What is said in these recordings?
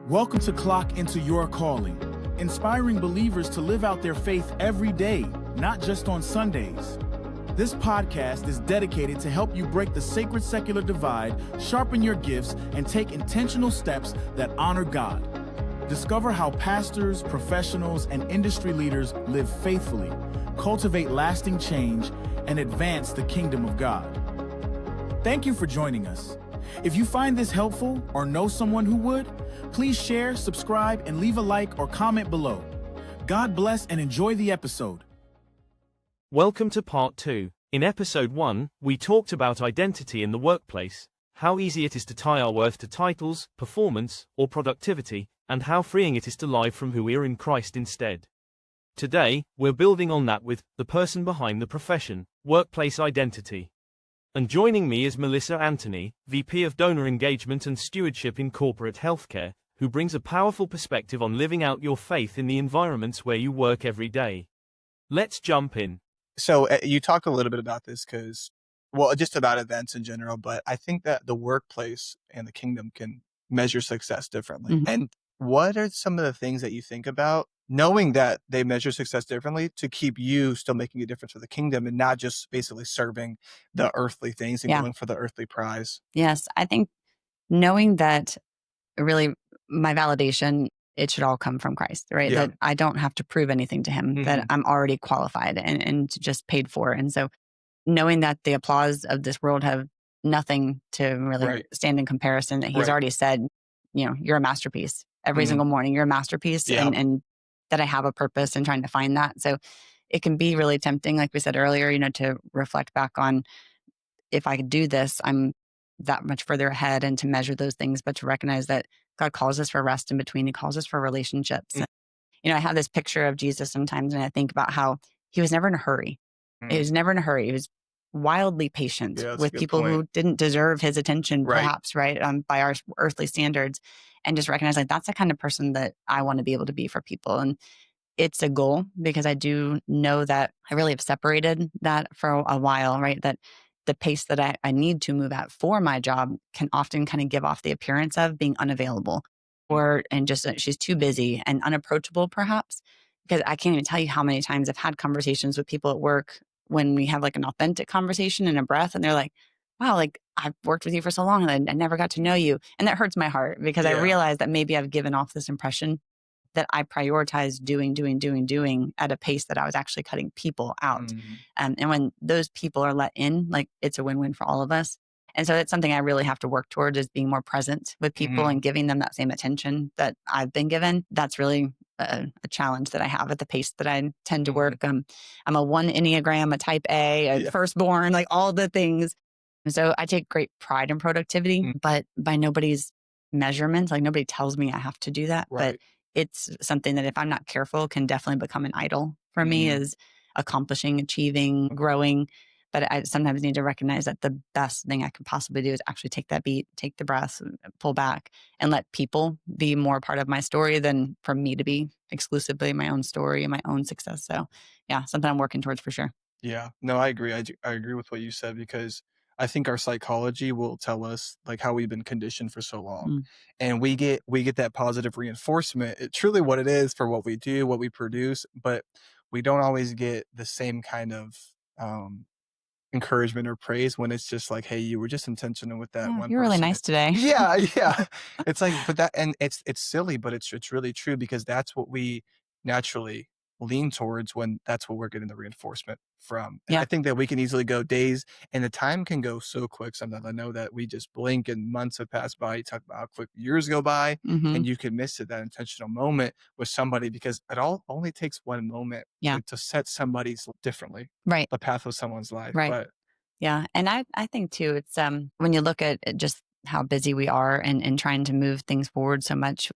Welcome to Clock Into Your Calling, inspiring believers to live out their faith every day, not just on Sundays. This podcast is dedicated to help you break the sacred secular divide, sharpen your gifts, and take intentional steps that honor God. Discover how pastors, professionals, and industry leaders live faithfully, cultivate lasting change, and advance the kingdom of God. Thank you for joining us. If you find this helpful or know someone who would, please share, subscribe, and leave a like or comment below. God bless and enjoy the episode. Welcome to part 2. In episode 1, we talked about identity in the workplace, how easy it is to tie our worth to titles, performance, or productivity, and how freeing it is to live from who we are in Christ instead. Today, we're building on that with the person behind the profession, workplace identity. And joining me is Melissa Anthony, VP of Donor Engagement and Stewardship in Corporate Healthcare, who brings a powerful perspective on living out your faith in the environments where you work every day. Let's jump in. So you talk a little bit about this just about events in general, but I think that the workplace and the kingdom can measure success differently. Mhm. And what are some of the things that you think about knowing that they measure success differently to keep you still making a difference for the kingdom and not just basically serving the earthly things and Yeah. going for the earthly prize? Yes, I think knowing that really my validation, it should all come from Christ, right? Yeah. That I don't have to prove anything to him, that I'm already qualified and just paid for. And so knowing that the applause of this world have nothing to really Right. stand in comparison, that he's Right. already said, you're a masterpiece. Every Mhm. single morning, you're a masterpiece, Yeah. and that I have a purpose in trying to find that. So it can be really tempting, like we said earlier, to reflect back on, if I could do this, I'm that much further ahead, and to measure those things, but to recognize that God calls us for rest in between. He calls us for relationships. Mm. I have this picture of Jesus sometimes, and I think about how he was never in a hurry. He was never in a hurry. He was wildly patient Yeah, that's a with good people who point. didn't deserve his attention, Right. perhaps, right? By our earthly standards, and just recognize like that's the kind of person that I want to be able to be for people. And it's a goal, because I do know that I really have separated that for a while, right? That the pace that I need to move at for my job can often kind of give off the appearance of being unavailable, and just that she's too busy and unapproachable, perhaps. Because I can't even tell you how many times I've had conversations with people at work when we have like an authentic conversation and a breath, and they're like, wow, like I've worked with you for so long and I never got to know you. And that hurts my heart, because I Yeah. realize that maybe I've given off this impression that I prioritized doing at a pace that I was actually cutting people out. Mhm. And when those people are let in, like it's a win-win for all of us. And so it's something I really have to work towards, is being more present with people Mhm. and giving them that same attention that I've been given. That's really a challenge that I have at the pace that I tend to Mhm. work. I'm a 1 Enneagram, a type A, Yeah. firstborn, like all the things. And so I take great pride in productivity, Mm. but by nobody's measurements, like nobody tells me I have to do that. But Right. it's something that if I'm not careful can definitely become an idol for me, Mhm. is accomplishing, achieving, growing. But I sometimes need to recognize that the best thing I could possibly do is actually take that beat, take the breath, and pull back, and let people be more part of my story than for me to be exclusively my own story and my own success. So yeah, something I'm working towards for sure. Yeah, no, I agree. I agree with what you said, because I think our psychology will tell us like how we've been conditioned for so long, Mm. and we get that positive reinforcement. It's truly what it is for what we do, what we produce, but we don't always get the same kind of um, encouragement or praise when it's just like, hey, you were just intentional with that Yeah, one you're really person. nice today. Yeah, yeah. It's like, but that, and it's silly, but it's really true, because that's what we naturally lean towards when that's what we're getting the reinforcement from. And Yeah. I think that we can easily go days, and the time can go so quick sometimes. I know that we just blink and months have passed by. You talk about how quick years go by, Hmm. and you can miss it, that intentional moment with somebody, because it all only takes one moment Yeah. to set somebody's differently, Right. the path of someone's life. Right. But Yeah. And I think too, it's when you look at just how busy we are and trying to move things forward so much,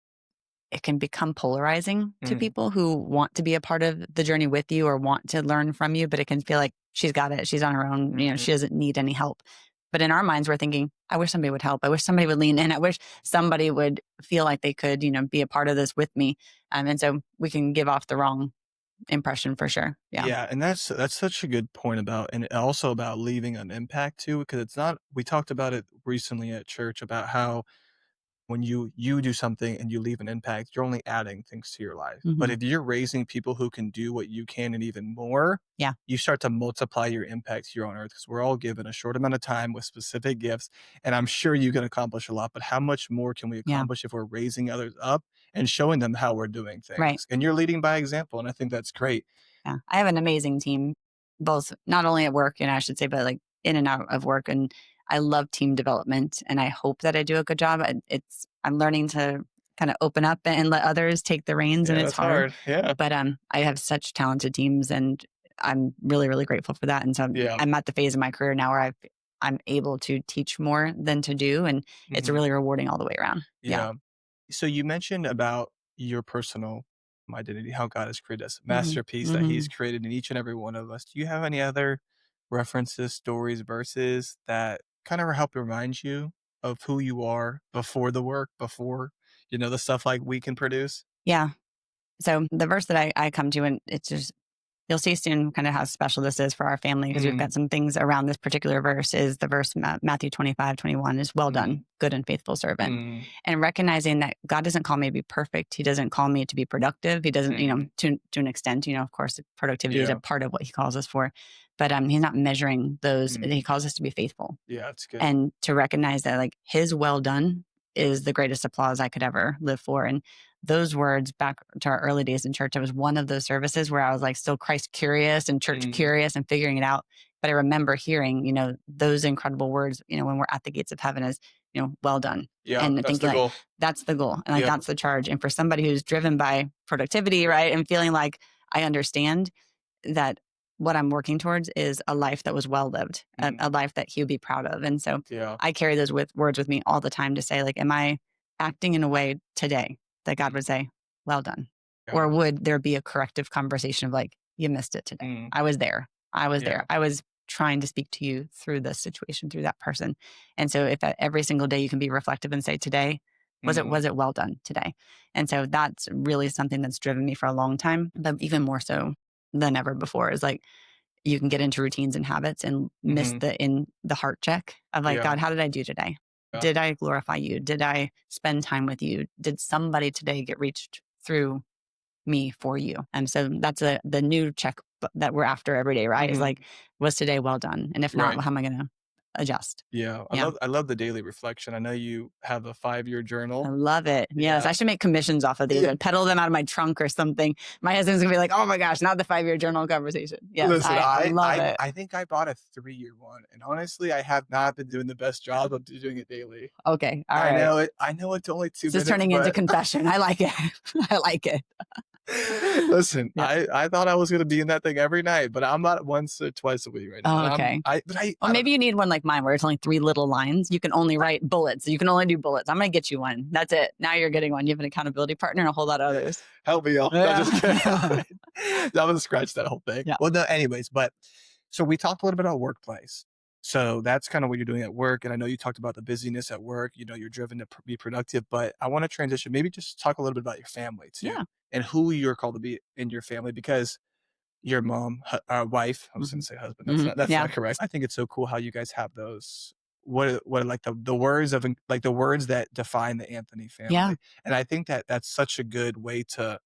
it can become polarizing to Mm. people who want to be a part of the journey with you or want to learn from you, but it can feel like she's got it. She's on her own. Mhm. She doesn't need any help. But in our minds, we're thinking, I wish somebody would help. I wish somebody would lean in. I wish somebody would feel like they could, be a part of this with me. And so we can give off the wrong impression for sure. Yeah. Yeah, and that's such a good point about, and also about leaving an impact too, because it's not, we talked about it recently at church about how when you do something and you leave an impact, you're only adding things to your life. But Mhm. if you're raising people who can do what you can and even more, Yeah. you start to multiply your impact here on earth, because we're all given a short amount of time with specific gifts. And I'm sure you can accomplish a lot, but how much more can we Yeah. accomplish if we're raising others up and showing them how we're doing Right. things? And you're leading by example. And I think that's great. Yeah. I have an amazing team, both not only at work, and I should say, but like in and out of work. And I love team development, and I hope that I do a good job. I'm learning to kind of open up and let others take the reins, and Yeah, it's that's hard. hard. Yeah. But I have such talented teams, and I'm really, really grateful for that. And so Yeah. I'm at the phase of my career now where I'm able to teach more than to do, and it's Mhm. really rewarding all the way around. Yeah. Yeah. So you mentioned about your personal identity, how God has created us, Hmm. masterpiece that He's Hmm. created in each and every one of us. Do you have any other references, stories, verses that kind of help remind you of who you are before the work, before, the stuff like we can produce? Yeah. So the verse that I come to, and it's just, you'll see soon kind of how special this is for our family, because we've Mm, got some things around this particular verse. Is the verse Matthew 25:21 is, well mm, done, good and faithful servant. mm, And recognizing that God doesn't call me to be perfect. He doesn't call me to be productive. He doesn't, mm. to an extent, of course, productivity is a Yeah. part of what he calls us for. But he's not measuring those. Mm. He calls us to be faithful, Yeah, it's good. and to recognize that like his well done is the greatest applause I could ever live for. And those words, back to our early days in church, it was one of those services where I was like still Christ curious and church Mm, curious and figuring it out. But I remember hearing, those incredible words, when we're at the gates of heaven, is, well done. yeah, And that's thinking the like, goal. that's the goal. And like, Yeah. that's the charge. And for somebody who's driven by productivity, right. And feeling like I understand that what I'm working towards is a life that was well lived, a, Mm, a life that he would be proud of. And so yeah. I carry those words with me all the time to say, like, am I acting in a way today that God Mm, would say, well done? yeah. Or would there be a corrective conversation of like, you missed it today? Mm, I was there. I was yeah. there. I was trying to speak to you through this situation, through that person. And so if every single day you can be reflective and say, today, Mm, was it well done today? And so that's really something that's driven me for a long time, but even more so than ever before is like, you can get into routines and habits and miss mhm, the heart check of like, yeah. God, how did I do today? Yeah. Did I glorify you? Did I spend time with you? Did somebody today get reached through me for you? And so that's the new check that we're after every day, right? Is Mhm, like, was today well done? And if not, right. how am I going to adjust? Yeah, I Yeah. love I love the daily reflection. I know you have a 5-year I journal. love it. Yes. Yeah. I should make commissions off of these. Yeah. I'd peddle them out of my trunk or something. My husband's gonna be like, oh my gosh, not the 5-year journal conversation. Yes. Listen, I I love I it. I think I bought a 3-year one, and honestly, I have not been doing the best job of doing it daily. Okay. All I right. know it I know it's only 2 This is minutes, turning into but confession. I like it. I like it. listen, Yeah. I thought I was gonna be in that thing every night, but I'm at once or twice a week right now, Oh, and okay. Well, I don't maybe you need one like mine where it's only 3 little lines. You can only write bullets. You can only do bullets. I'm going to get you one. That's it. Now you're getting one. You have an accountability partner and a whole lot of others. help me out. No, just kidding. Yeah. I'm gonna scratch that whole thing. Yeah. Well, no, anyways, but so we talked a little bit about workplace. So that's kind of what you're doing at work. And I know you talked about the busyness at work. You're driven to be productive, but I want to transition, maybe just talk a little bit about your family too, Yeah. and who you're called to be in your family, because your mom, wife, I was going Hmm. to say husband. Hmm. That's Yeah. not correct. I think it's so cool how you guys have those. What like the words of like the words that define the Anthony Yeah. family. And I think that that's such a good way to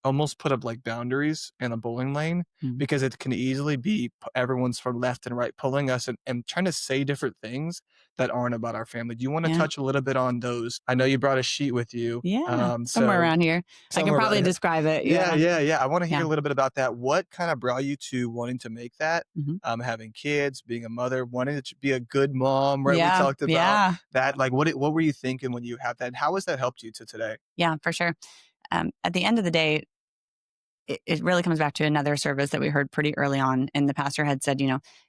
almost put up like boundaries in a bowling lane, Mhm. because it can easily be everyone's from left and right pulling us and trying to say different things that aren't about our family. Do you want to Yeah. touch a little bit on those? I know you brought a sheet with you. Yeah. Somewhere So around here. I can somewhere around probably here. describe it. Yeah, Yeah. yeah, yeah. I want to hear Yeah. a little bit about that. What kind of brought you to wanting to make that? Hmm. Having kids, being a mother, wanting to be a good mom, right? We Yeah. talked about Yeah. that. Like, what were you thinking when you had that? And how has that helped you to today? Yeah, for sure. At the end of the day, it really comes back to another service that we heard pretty early on. And the pastor had said,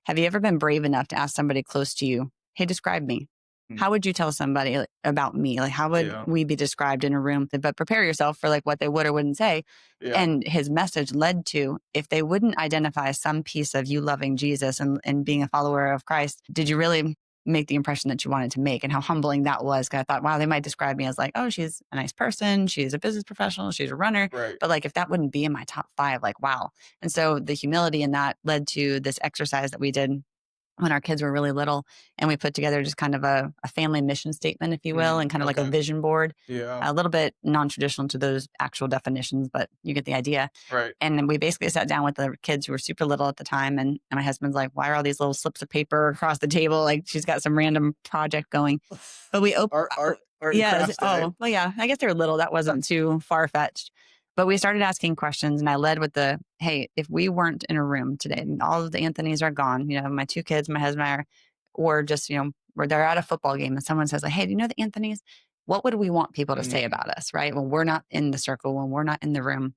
have you ever been brave enough to ask somebody close to you, hey, describe me? Mm, How would you tell somebody about me? Like, how would yeah, we be described in a room? But prepare yourself for like what they would or wouldn't say. yeah, And his message led to, if they wouldn't identify some piece of you loving Jesus and being a follower of Christ, did you really make the impression that you wanted to make? And how humbling that was. Cause I thought, wow, they might describe me as like, oh, she's a nice person. She's a business professional. She's a runner. right. But like, if that wouldn't be in my top 5, like, wow. And so the humility in that led to this exercise that we did when our kids were really little, and we put together just kind of a family mission statement, if you will, and kind of like a Okay. vision board, Yeah. a little bit non-traditional to those actual definitions, but you get the idea. Right. And then we basically sat down with the kids who were super little at the time. And my husband's like, why are all these little slips of paper across the table? Like she's got some random project going. But we opened. Art and Yes. crafts day. Oh, well, yeah. I guess they were little. That wasn't too far fetched. But we started asking questions, and I led with hey, if we weren't in a room today and all of the Anthonys are gone, my two kids, my husband and I are, or just, where they're at a football game and someone says like, hey, do you know the Anthonys? What would we want people to say about us, right? When we're not in the circle, when we're not in the room.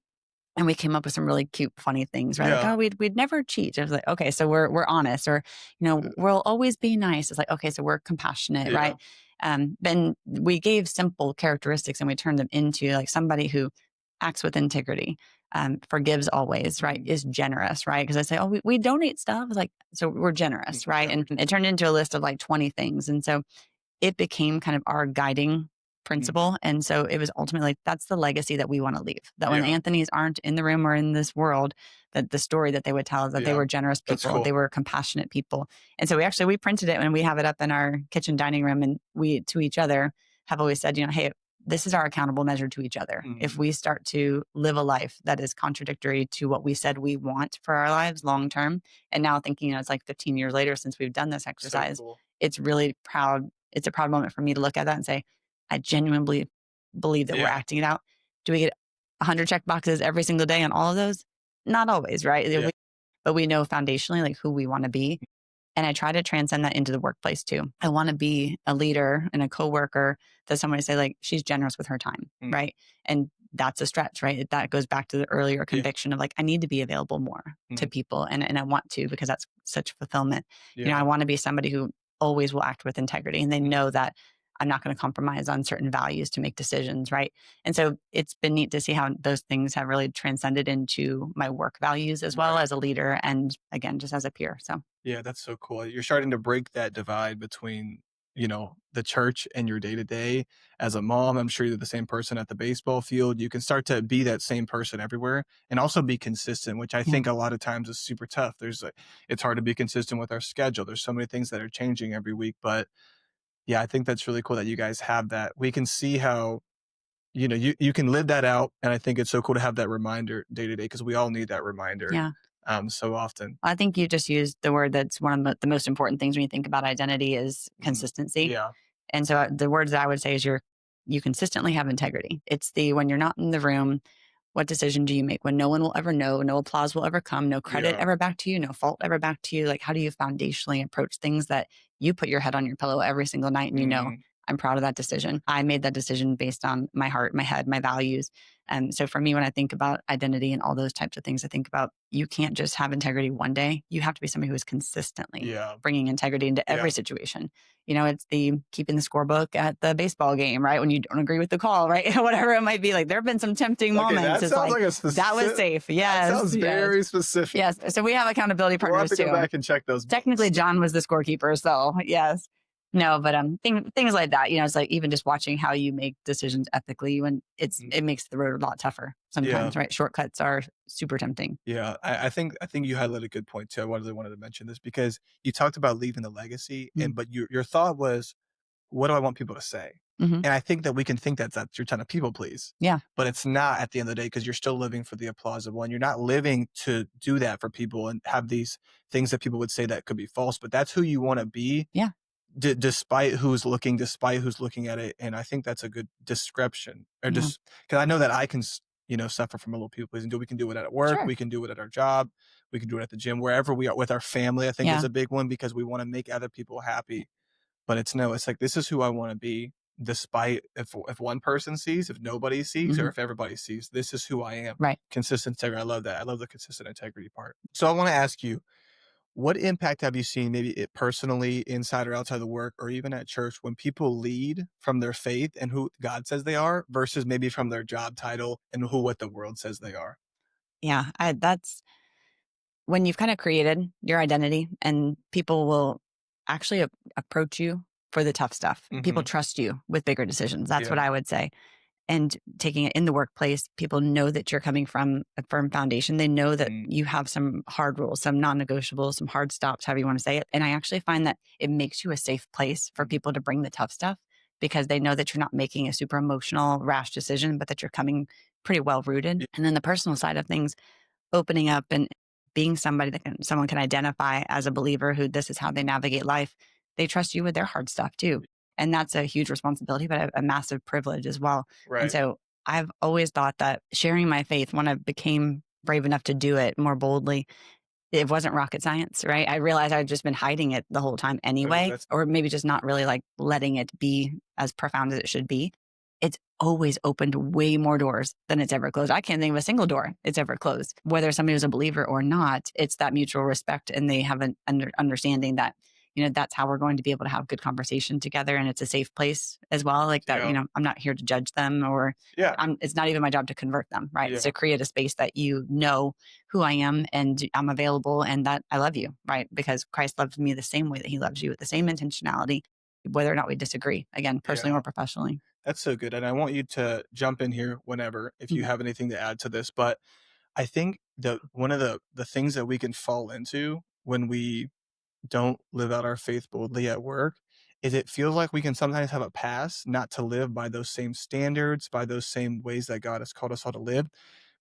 And we came up with some really cute, funny things, right? Like, Yeah. oh, we'd never cheat. I was like, okay, so we're honest, or we'll always be nice. It's like, okay, so we're compassionate, Yeah. right? Then we gave simple characteristics and we turned them into like somebody who acts with integrity, forgives always, right? Is generous, right? Because I say, oh, we donate stuff. It's like, so we're generous, right? And it turned into a list of like 20 things. And so it became kind of our guiding principle. And so it was ultimately, that's the legacy that we want to leave. That when Yeah. Anthonys aren't in the room or in this world, that the story that they would tell is that they Yeah. were generous That's people. cool. They were compassionate people. And so we printed it and we have it up in our kitchen dining room. And we, to each other, have always said, hey, this is our accountable measure to each other. If we start to live a life that is contradictory to what we said we want for our lives long term, and now thinking, it's like 15 years later since we've done this exercise, So cool. it's really proud. It's a proud moment for me to look at that and say, I genuinely believe that we're acting it out. Do we get 100 check boxes every single day on all of those? Not always, right? Yeah. But we know foundationally like who we want to be. And I try to transcend that into the workplace too. I want to be a leader and a coworker that somebody say like, she's generous with her time, right? And that's a stretch, right? That goes back to the earlier conviction of like, I need to be available more to people. And I want to, because that's such fulfillment. Yeah. I want to be somebody who always will act with integrity. And they know that I'm not going to compromise on certain values to make decisions, right? And so it's been neat to see how those things have really transcended into my work values as well as a leader and again, just as a peer. So yeah, that's so cool. You're starting to break that divide between, the church and your day to day. As a mom, I'm sure you're the same person at the baseball field. You can start to be that same person everywhere and also be consistent, which I think a lot of times is super tough. It's hard to be consistent with our schedule. There's so many things that are changing every week, but yeah, I think that's really cool that you guys have that. We can see how, you can live that out. And I think it's so cool to have that reminder day to day because we all need that reminder. yeah. So often. I think you just used the word that's one of the most important things when you think about identity is consistency. Yeah. And so the words that I would say is you consistently have integrity. It's when you're not in the room, what decision do you make when no one will ever know, no applause will ever come, no credit ever back to you, no fault ever back to you? Like, how do you foundationally approach things that you put your head on your pillow every single night and I'm proud of that decision. I made that decision based on my heart, my head, my values. And so for me, when I think about identity and all those types of things, I think about you can't just have integrity one day. You have to be somebody who is consistently bringing integrity into every situation. It's the keeping the scorebook at the baseball game, right? When you don't agree with the call, right? Whatever it might be. Like there have been some tempting moments. That sounds like a that was safe. Yes. That sounds very specific. Yes. So we have accountability partners We'll have to too. go back and check those. Technically, John was the scorekeeper. So yes. No, but things like that, it's like even just watching how you make decisions ethically when it makes the road a lot tougher sometimes, right? Shortcuts are super tempting. Yeah, I think you highlighted a good point too. I really wanted to mention this because you talked about leaving the legacy, but your thought was, what do I want people to say? And I think that we can think that you're trying to people please. Yeah. But it's not at the end of the day because you're still living for the applause of one. You're not living to do that for people and have these things that people would say that could be false, but that's who you want to be. Yeah. Despite who's looking at it. And I think that's a good description or just because I know that I can, suffer from a little people pleasing. We can do it at work. Sure. We can do it at our job. We can do it at the gym, wherever we are with our family. I think is a big one because we want to make other people happy, but it's like, this is who I want to be. Despite if one person sees, if nobody sees, or if everybody sees, this is who I am. Right. Consistent integrity. I love that. I love the consistent integrity part. So I want to ask you, what impact have you seen, maybe it personally, inside or outside the work, or even at church, when people lead from their faith and who God says they are versus maybe from their job title and what the world says they are? Yeah, that's when you've kind of created your identity and people will actually approach you for the tough stuff. People trust you with bigger decisions. That's what I would say. and taking it in the workplace, people know that you're coming from a firm foundation. They know that you have some hard rules, some non-negotiables, some hard stops, however you want to say it. And I actually find that it makes you a safe place for people to bring the tough stuff, because they know that you're not making a super emotional, rash decision, but that you're coming pretty well rooted. And then the personal side of things, opening up and being somebody that someone can identify as a believer who this is how they navigate life. They trust you with their hard stuff too. And that's a huge responsibility, but a massive privilege as well. Right. And so I've always thought that sharing my faith, when I became brave enough to do it more boldly, it wasn't rocket science, right? I realized I'd just been hiding it the whole time anyway, or maybe just not really like letting it be as profound as it should be. It's always opened way more doors than it's ever closed. I can't think of a single door it's ever closed. Whether somebody was a believer or not, it's that mutual respect, and they have an understanding that, that's how we're going to be able to have good conversation together, and it's a safe place as well. Like that, I'm not here to judge them, or it's not even my job to convert them, right? It's to create a space that you know who I am and I'm available, and that I love you, right? Because Christ loves me the same way that he loves you, with the same intentionality, whether or not we disagree, again, personally or professionally. That's so good. And I want you to jump in here whenever, if you have anything to add to this. But I think that one of the things that we can fall into when we don't live out our faith boldly at work is it feels like we can sometimes have a pass not to live by those same standards, by those same ways that God has called us all to live,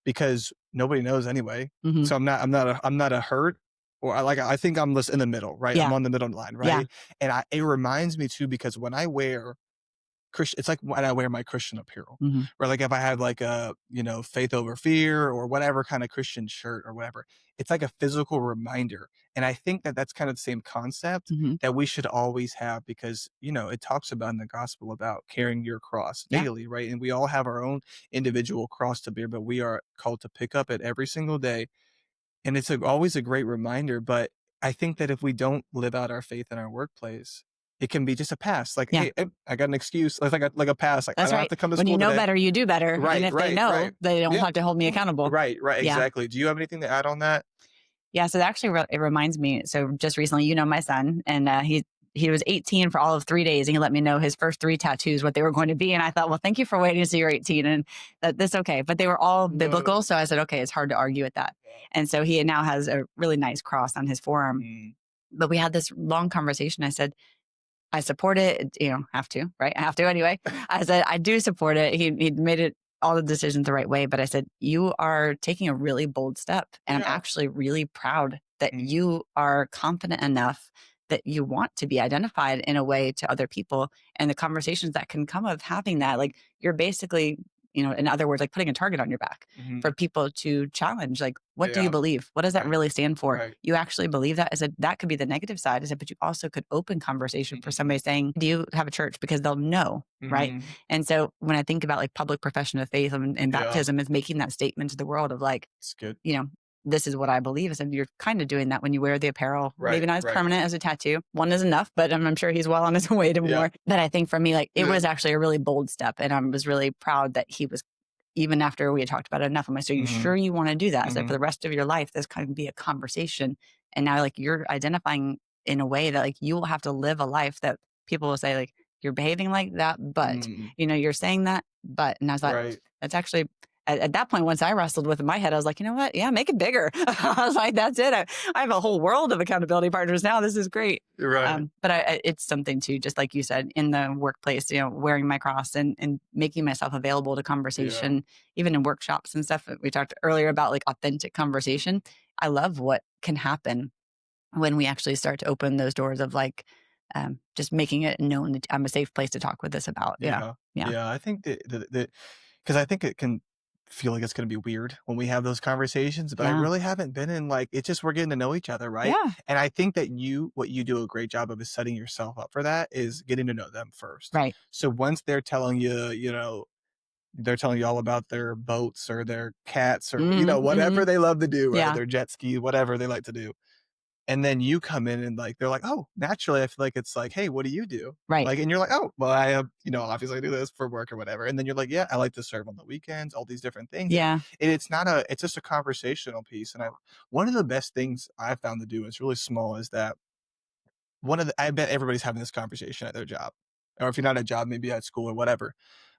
because nobody knows anyway. So I'm not a hurt, or I think I'm just in the middle, right? I'm on the middle line, right? And it reminds me too, because when I wear Christian, it's like when I wear my Christian apparel, or like if I have like a, faith over fear or whatever kind of Christian shirt or whatever, it's like a physical reminder. And I think that that's kind of the same concept that we should always have, because, it talks about in the gospel about carrying your cross daily, right? And we all have our own individual cross to bear, but we are called to pick up it every single day. And it's always a great reminder. But I think that if we don't live out our faith in our workplace, it can be just a pass. Like, hey, I got an excuse. Like a pass. Like, that's I don't right. have to come to when school you know today. better, you do better. Right, and if right, they know, right. they don't have to hold me accountable. Right, exactly. Do you have anything to add on that? Yeah. So actually, it reminds me. So just recently, my son, and he was 18 for all of 3 days, and he let me know his first 3 tattoos, what they were going to be. And I thought, well, thank you for waiting until you're 18, and that's okay. But they were all biblical. So I said, okay, it's hard to argue with that. And so he now has a really nice cross on his forearm. But we had this long conversation. I said, I support it. Have to, right? I have to anyway. I said, I do support it. He made it all the decisions the right way. But I said, you are taking a really bold step. And I'm actually really proud that you are confident enough that you want to be identified in a way to other people, and the conversations that can come of having that. Like, you're basically, in other words, like putting a target on your back for people to challenge. Like, what do you believe? What does that really stand for? Right. You actually believe that? I said, that could be the negative side. I said, but you also could open conversation for somebody saying, do you have a church? Because they'll know, right? And so when I think about like public profession of faith and baptism, is making that statement to the world of like, it's good. This is what I believe. I said, you're kind of doing that when you wear the apparel, maybe not as right. permanent as a tattoo. One is enough, but I'm sure he's well on his way to more. But I think for me, like, it was actually a really bold step. And I was really proud that he was, even after we had talked about it enough, I'm like, so you sure you want to do that? So for the rest of your life, this can be a conversation. And now like you're identifying in a way that like you will have to live a life that people will say like, you're behaving like that, but you're saying that, but, and I was like, that's actually, at that point, once I wrestled with it in my head, I was like, you know what? Yeah, make it bigger. I was like, that's it. I have a whole world of accountability partners now. This is great. Right. But it's something too, just like you said, in the workplace, wearing my cross and making myself available to conversation, even in workshops and stuff. We talked earlier about like authentic conversation. I love what can happen when we actually start to open those doors of like, just making it known that I'm a safe place to talk with this about. Yeah. I think that because I think it can feel like it's going to be weird when we have those conversations, but I really haven't been in like, it's just, we're getting to know each other. Right. Yeah. And I think that what you do a great job of is setting yourself up for that, is getting to know them first. Right. So once they're telling you, they're telling you all about their boats or their cats or, whatever they love to do, right? Their jet ski, whatever they like to do. And then you come in and like, they're like, oh, naturally, I feel like it's like, hey, what do you do? Right. Like, and you're like, oh, well, I have, obviously I do this for work or whatever. And then you're like, yeah, I like to serve on the weekends, all these different things. Yeah. And it's just a conversational piece. And one of the best things I found to do, is really small, is that I bet everybody's having this conversation at their job, or if you're not at a job, maybe at school or whatever.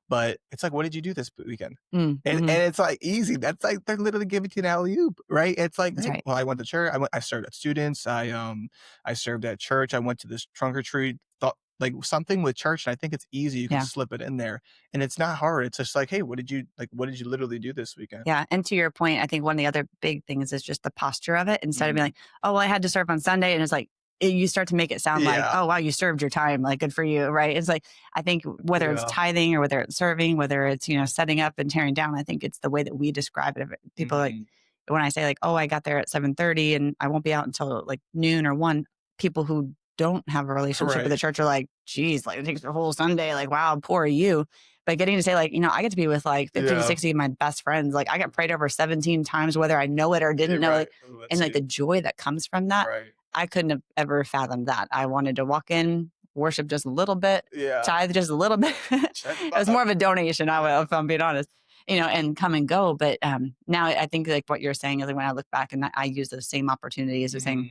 But it's like, what did you do this weekend? And Mm-hmm. it's like easy. That's like they're literally giving you an alley oop, right? It's like, That's hey, right. well, I went to church. I served at students. I served at church. I went to this trunk or treat. Thought like something with church, and I think it's easy. You can Yeah. slip it in there, and it's not hard. It's just like, hey, what did you like? What did you literally do this weekend? Yeah. And to your point, I think one of the other big things is just the posture of it. Instead of being Mhm. like, oh, well, I had to serve on Sunday. And it's like, you start to make it sound like, Yeah, oh, wow, you served your time. Like, good for you. Right. It's like, I think whether it's yeah. tithing or whether it's serving, whether it's, setting up and tearing down, I think it's the way that we describe it. People like, Mhm. when I say like, oh, I got there at 7:30 and I won't be out until like noon or 1, people who don't have a relationship with Right. the church are like, geez, like it takes the whole Sunday. Like, wow, poor you. But getting to say like, I get to be with like 50 to Yeah. 60 of my best friends. Like I got prayed over 17 times, whether I know it or didn't You're know right. it. Oh, And that's like the it. joy that comes from that, Right. I couldn't have ever fathomed that. I wanted to walk in, worship just a little bit, Yeah. tithe just a little bit. Check It was more of a donation, if I'm being honest, and come and go. But now I think like what you're saying is like when I look back and I use those same opportunities of saying,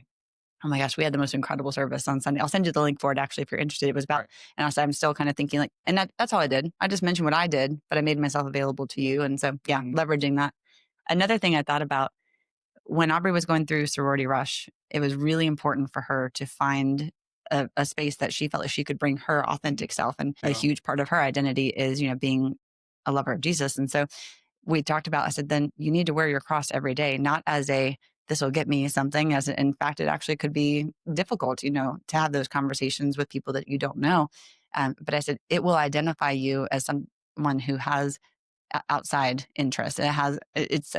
oh my gosh, we had the most incredible service on Sunday. I'll send you the link for it actually if you're interested. It was about, Right. and also I'm still kind of thinking like, and that's all I did. I just mentioned what I did, but I made myself available to you. And so, yeah, Mhm. leveraging that. Another thing I thought about when Aubrey was going through sorority rush, it was really important for her to find a space that she felt like she could bring her authentic self. And a Yeah. huge part of her identity is, being a lover of Jesus. And so we talked about, I said, then you need to wear your cross every day, not as this will get me something, as in fact, it actually could be difficult, to have those conversations with people that you don't know. But I said, it will identify you as someone who has outside interest. It's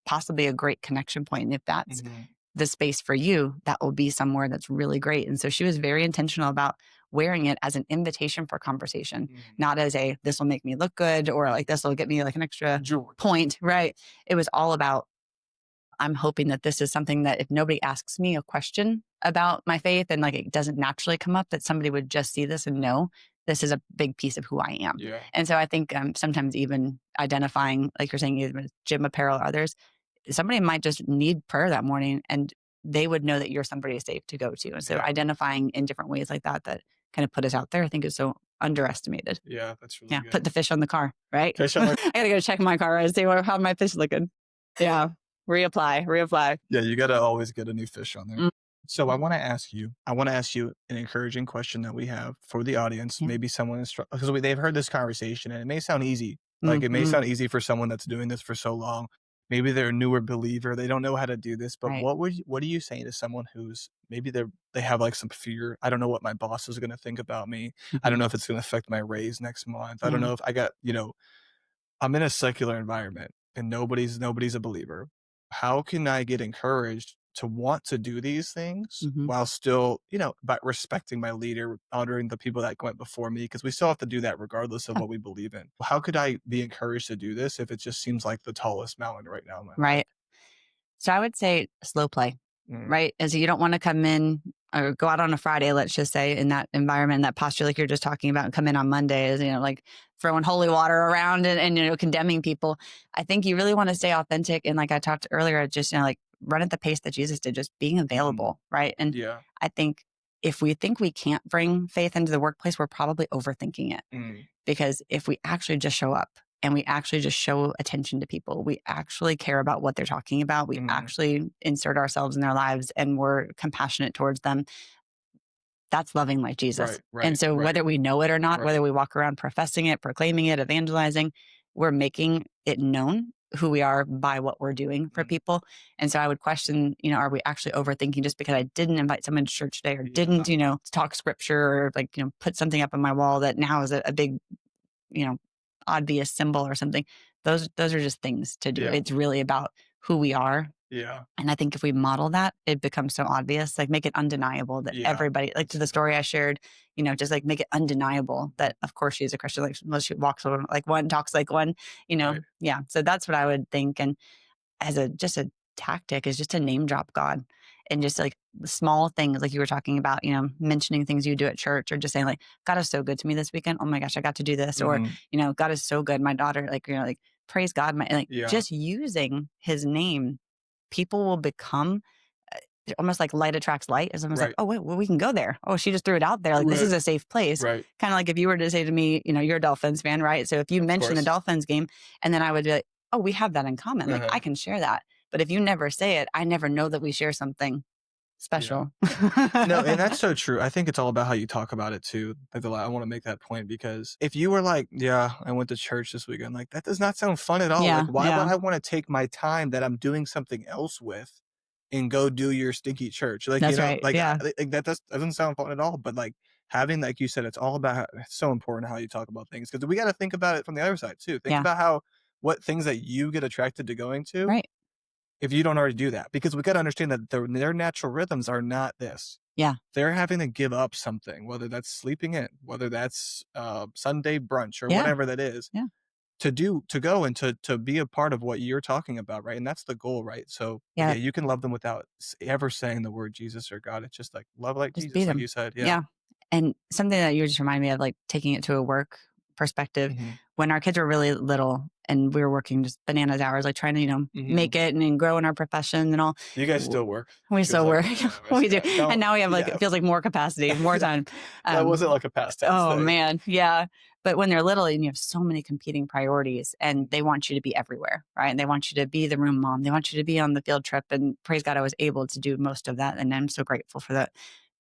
possibly a great connection point. And if that's Mhm. the space for you, that will be somewhere that's really great. And so she was very intentional about wearing it as an invitation for conversation, Mhm. not as this will make me look good or like this will get me like an extra Joy. point, right? It was all about, I'm hoping that this is something that if nobody asks me a question about my faith and like it doesn't naturally come up, that somebody would just see this and know this is a big piece of who I am. Yeah. And so I think sometimes even identifying, like you're saying, either with gym apparel or others, somebody might just need prayer that morning and they would know that you're somebody safe to go to. And so Yeah. identifying in different ways like that kind of put us out there, I think is so underestimated. Yeah, that's really Yeah. good. Put the fish on the car, right? Fish on the I got to go check my car and see how my fish looking. Yeah. Reapply. Yeah, you gotta always get a new fish on there. Mm. So I wanna ask you an encouraging question that we have for the audience. Yeah. Maybe someone is because they've heard this conversation and it may sound easy. Like it may Mhm. sound easy for someone that's doing this for so long. Maybe they're a newer believer. They don't know how to do this. But Right. what are you saying to someone who's maybe they have like some fear? I don't know what my boss is gonna think about me. I don't Mhm. know if it's gonna affect my raise next month. I don't Yeah. know if I got, I'm in a secular environment and nobody's a believer. How can I get encouraged to want to do these things Mhm. while still, by respecting my leader, honoring the people that went before me? Because we still have to do that regardless of Yeah. what we believe in. How could I be encouraged to do this if it just seems like the tallest mountain right now in my life? Right. So I would say slow play, Mm, right? As you don't want to come in or go out on a Friday, let's just say, in that environment, that posture, like you're just talking about, and come in on Monday is, like throwing holy water around and condemning people. I think you really want to stay authentic. And like I talked earlier, just, like run at the pace that Jesus did, just being available, right? And yeah. I think if we think we can't bring faith into the workplace, we're probably overthinking it. Mm, Because if we actually just show up and we actually just show attention to people, we actually care about what they're talking about, we mm, actually insert ourselves in their lives and we're compassionate towards them, that's loving like Jesus. right, And so right, whether we know it or not, right. whether we walk around professing it, proclaiming it, evangelizing, we're making it known who we are by what we're doing for Mm, people. And so I would question, are we actually overthinking just because I didn't invite someone to church today or yeah. didn't, talk scripture or like, put something up on my wall that now is a big, you know, obvious symbol or something. Those are just things to do. Yeah. It's really about who we are. Yeah. And I think if we model that, it becomes so obvious, like make it undeniable that Yeah. everybody, like to the story I shared, just like make it undeniable that of course she's a Christian, like unless she walks like one, talks like one, Right. yeah. So that's what I would think. And as just a tactic is just to name drop God and just like the small things like you were talking about, mentioning things you do at church or just saying like, God is so good to me this weekend. Oh my gosh, I got to do this. Or, Mhm. God is so good. My daughter, like praise God. Yeah. Just using his name, people will become almost like light attracts light. It's almost like, Right. oh, wait, well, we can go there. Oh, she just threw it out there. Like, this is Right. a safe place. Right. Kind of like if you were to say to me, you're a Dolphins fan, right? So if you mention the course. Dolphins game, and then I would be like, oh, we have that in common. Like, I can share that. But if you never say it, I never know that we share something special. No, and that's so true. I think it's all about how you talk about it too. Like I want to make that point, because if you were like, yeah, I went to church this weekend, like that does not sound fun at all. Yeah, Like, why yeah. would I want to take my time that I'm doing something else with and go do your stinky church? Like, That's right. like, Yeah. like that doesn't sound fun at all. But like having, like you said, it's all about it's so important how you talk about things, because we got to think about it from the other side too. Think Yeah. about what things that you get attracted to going to. Right. If you don't already do that, because we got to understand that their natural rhythms are not this. Yeah. They're having to give up something, whether that's sleeping in, whether that's Sunday brunch or Yeah. whatever that is, Yeah. to go and to be a part of what you're talking about, right? And that's the goal, right? So Yeah. you can love them without ever saying the word Jesus or God. It's just like love like Just Jesus, be like them. you said. Yeah. And something that you just remind me of, like taking it to a work perspective, when our kids were really little and we were working just bananas hours, like trying to, make it and grow in our profession and all. You guys still work. We still work. We do. Yeah. And now we have it feels like more capacity, more time. That wasn't like a past tense Oh thing. man. Yeah. But when they're little and you have so many competing priorities and they want you to be everywhere, right? And they want you to be the room mom. They want you to be on the field trip. And praise God, I was able to do most of that. And I'm so grateful for that.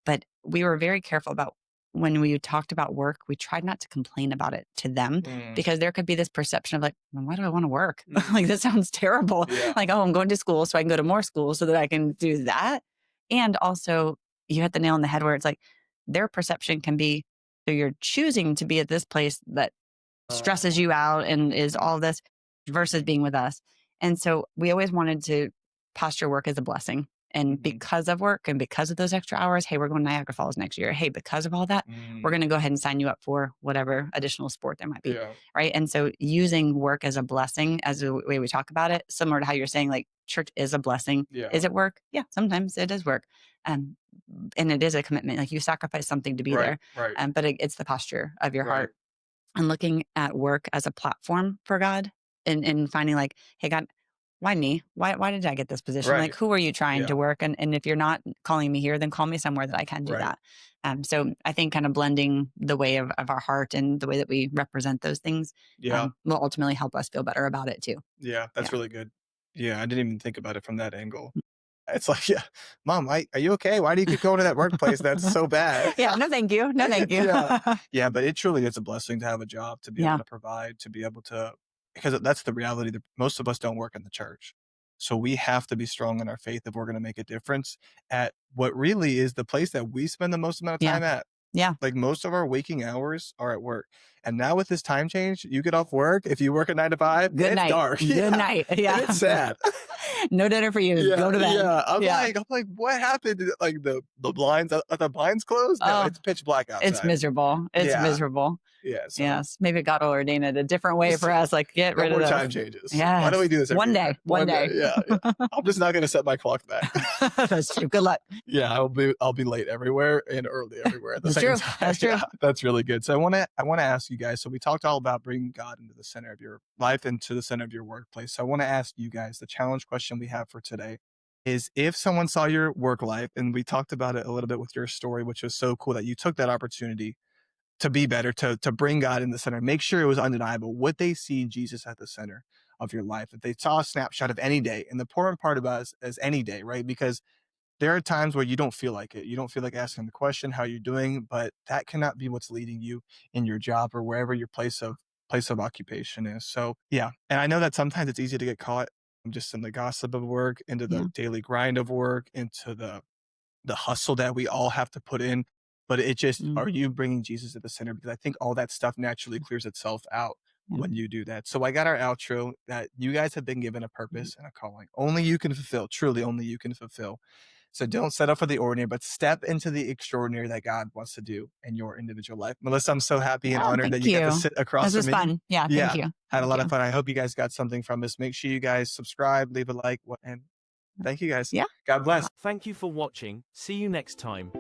But we were very careful about when we talked about work, we tried not to complain about it to them, because there could be this perception of like, well, why do I want to work? Like, this sounds terrible. Yeah. Like, oh, I'm going to school so I can go to more school so that I can do that. And also, you hit the nail on the head where it's like their perception can be, so you're choosing to be at this place that stresses you out and is all this versus being with us. And so we always wanted to posture work as a blessing. And because of work and because of those extra hours, hey, we're going to Niagara Falls next year. Hey, because of all that, we're going to go ahead and sign you up for whatever additional sport there might be. Yeah. Right. And so using work as a blessing, as the way we talk about it, similar to how you're saying, like, church is a blessing. Yeah. Is it work? Yeah, sometimes it is work. And it is a commitment. Like, you sacrifice something to be there. Right. But it's the posture of your heart. And looking at work as a platform for God, and finding like, hey, God, why me? Why did I get this position? Like, who are you trying to work? And if you're not calling me here, then call me somewhere that I can do that. So I think kind of blending the way of our heart and the way that we represent those things will ultimately help us feel better about it too. Yeah, that's really good. Yeah, I didn't even think about it from that angle. It's like, yeah, Mom, are you okay? Why do you keep going to that workplace? That's so bad. Yeah, no, thank you. No, thank you. Yeah, but it truly is a blessing to have a job, to be able to provide, to be able to, because that's the reality that most of us don't work in the church. So we have to be strong in our faith if we're going to make a difference at what really is the place that we spend the most amount of time at. Yeah. Like, most of our waking hours are at work. And now with this time change, you get off work, if you work at 9 to 5, good night. Dark. Good night. Yeah. And it's sad. No dinner for you. Go to bed. Yeah. I'm like, what happened? Like the blinds, are the blinds closed? No, it's pitch black outside. It's miserable. It's miserable. Yeah. So. Yes. Maybe God will ordain it a different way for us. Like, get rid of those. Time changes. Yeah. Why don't we do this one day? One day. Yeah. I'm just not going to set my clock back. That's true. Good luck. Yeah. I'll be late everywhere and early everywhere at the same time. That's true. Yeah, that's really good. So I want to ask you guys. So we talked all about bringing God into the center of your life, into the center of your workplace. So I want to ask you guys, the challenge question we have for today is, if someone saw your work life, and we talked about it a little bit with your story, which was so cool that you took that opportunity to be better, to bring God in the center, make sure it was undeniable, would they see Jesus at the center of your life? If they saw a snapshot of any day, and the important part about us is any day, right? Because there are times where you don't feel like it. You don't feel like asking the question, how you're doing, but that cannot be what's leading you in your job or wherever your place of occupation is. So yeah. And I know that sometimes it's easy to get caught just in the gossip of work, into the daily grind of work, into the hustle that we all have to put in. But it just, are you bringing Jesus at the center? Because I think all that stuff naturally clears itself out when you do that. So I got our outro, that you guys have been given a purpose and a calling. Only you can fulfill, truly only you can fulfill. So don't settle for the ordinary, but step into the extraordinary that God wants to do in your individual life. Melissa, I'm so happy and honored that you got to sit across from me. This was fun. Yeah, thank you. Had a lot of fun. I hope you guys got something from this. Make sure you guys subscribe, leave a like, and thank you guys. Yeah. God bless. Thank you for watching. See you next time.